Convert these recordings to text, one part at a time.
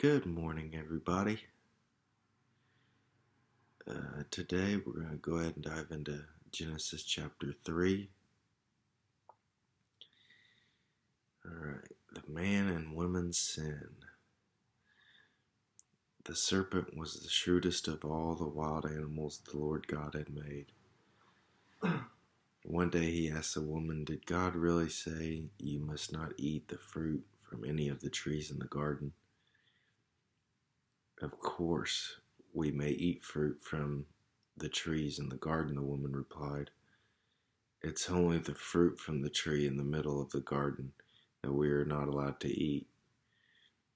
Good morning, everybody. Today we're going to go ahead and dive into Genesis chapter 3. Alright, the man and woman's sin. The serpent was the shrewdest of all the wild animals the Lord God had made. One day he asked the woman, "Did God really say you must not eat the fruit from any of the trees in the garden?" "Of course, we may eat fruit from the trees in the garden," the woman replied. "It's only the fruit from the tree in the middle of the garden that we are not allowed to eat.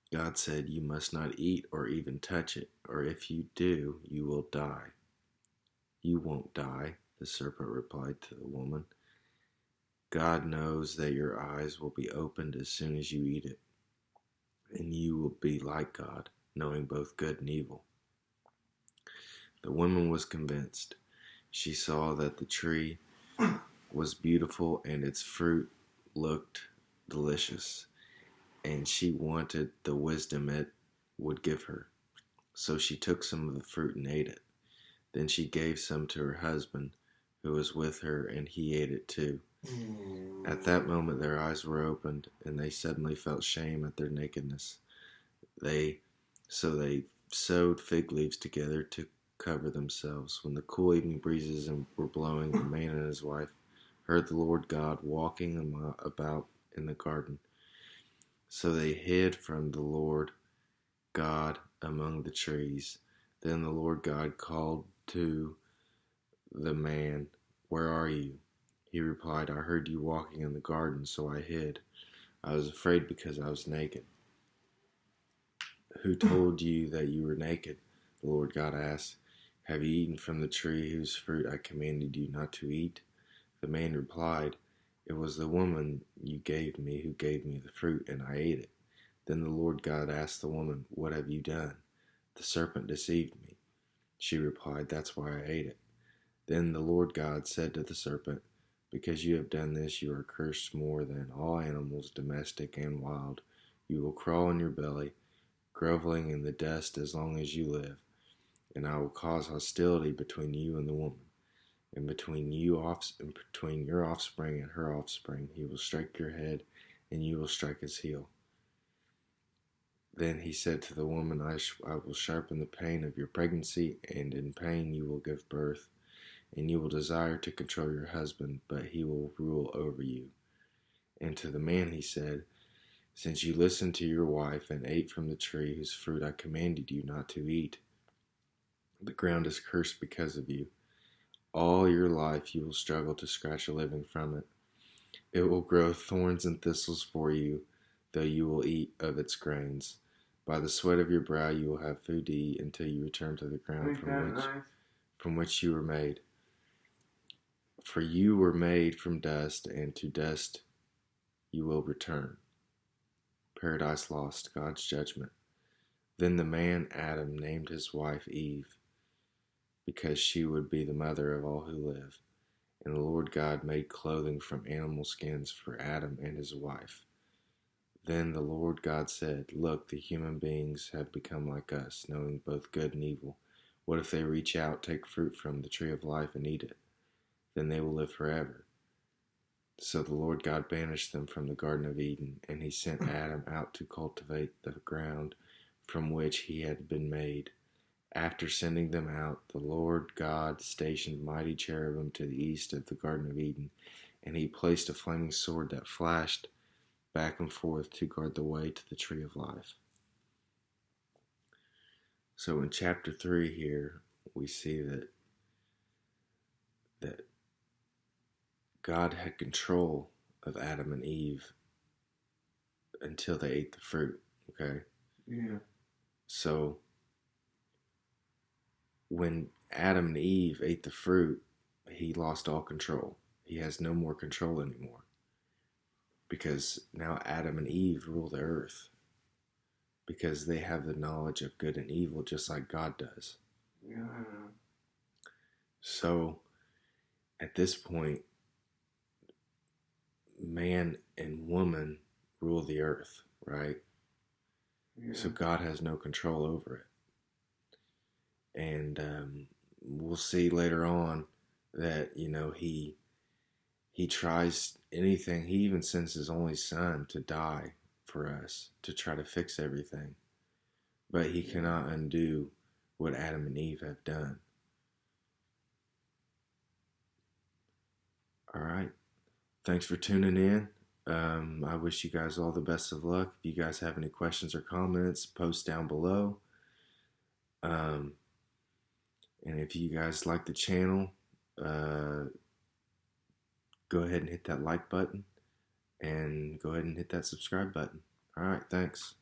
God said you must not eat or even touch it, or if you do, you will die." "You won't die," the serpent replied to the woman. "God knows that your eyes will be opened as soon as you eat it, and you will be like God, knowing both good and evil." The woman was convinced. She saw that the tree was beautiful and its fruit looked delicious, and she wanted the wisdom it would give her. So she took some of the fruit and ate it. Then she gave some to her husband, who was with her, and he ate it too. At that moment their eyes were opened, and they suddenly felt shame at their nakedness. So they sewed fig leaves together to cover themselves. When the cool evening breezes were blowing, the man and his wife heard the Lord God walking about in the garden. So they hid from the Lord God among the trees. Then the Lord God called to the man, "Where are you?" He replied, "I heard you walking in the garden, so I hid. I was afraid because I was naked." "Who told you that you were naked?" the Lord God asked. "Have you eaten from the tree whose fruit I commanded you not to eat?" The man replied, "It was the woman you gave me who gave me the fruit, and I ate it." Then the Lord God asked the woman, "What have you done?" "The serpent deceived me," she replied. "That's why I ate it." Then the Lord God said to the serpent, "Because you have done this, you are cursed more than all animals, domestic and wild. You will crawl on your belly, groveling in the dust as long as you live. And I will cause hostility between you and the woman, and between your offspring and her offspring. He will strike your head, and you will strike his heel." Then he said to the woman, I will sharpen the pain of your pregnancy, and in pain you will give birth, and you will desire to control your husband, but he will rule over you." And to the man he said, "Since you listened to your wife and ate from the tree whose fruit I commanded you not to eat, the ground is cursed because of you. All your life you will struggle to scratch a living from it. It will grow thorns and thistles for you, though you will eat of its grains. By the sweat of your brow you will have food to eat until you return to the ground from which you were made. For you were made from dust, and to dust you will return." Paradise Lost, God's Judgment. Then the man Adam named his wife Eve, because she would be the mother of all who live. And the Lord God made clothing from animal skins for Adam and his wife. Then the Lord God said, "Look, the human beings have become like us, knowing both good and evil. What if they reach out, take fruit from the tree of life, and eat it? Then they will live forever." So the Lord God banished them from the Garden of Eden, and he sent Adam out to cultivate the ground from which he had been made. After sending them out, the Lord God stationed mighty cherubim to the east of the Garden of Eden, and he placed a flaming sword that flashed back and forth to guard the way to the tree of life. So in chapter 3 here, we see that God had control of Adam and Eve until they ate the fruit, okay? Yeah. So when Adam and Eve ate the fruit, he lost all control. He has no more control anymore, because now Adam and Eve rule the earth, because they have the knowledge of good and evil just like God does. Yeah, I know. So at this point, man and woman rule the earth, right? So God has no control over it. And we'll see later on that, he tries anything. He even sends his only son to die for us, to try to fix everything. But he cannot undo what Adam and Eve have done. All right. Thanks for tuning in. I wish you guys all the best of luck. If you guys have any questions or comments, post down below. And if you guys like the channel, go ahead and hit that like button and go ahead and hit that subscribe button. All right, thanks.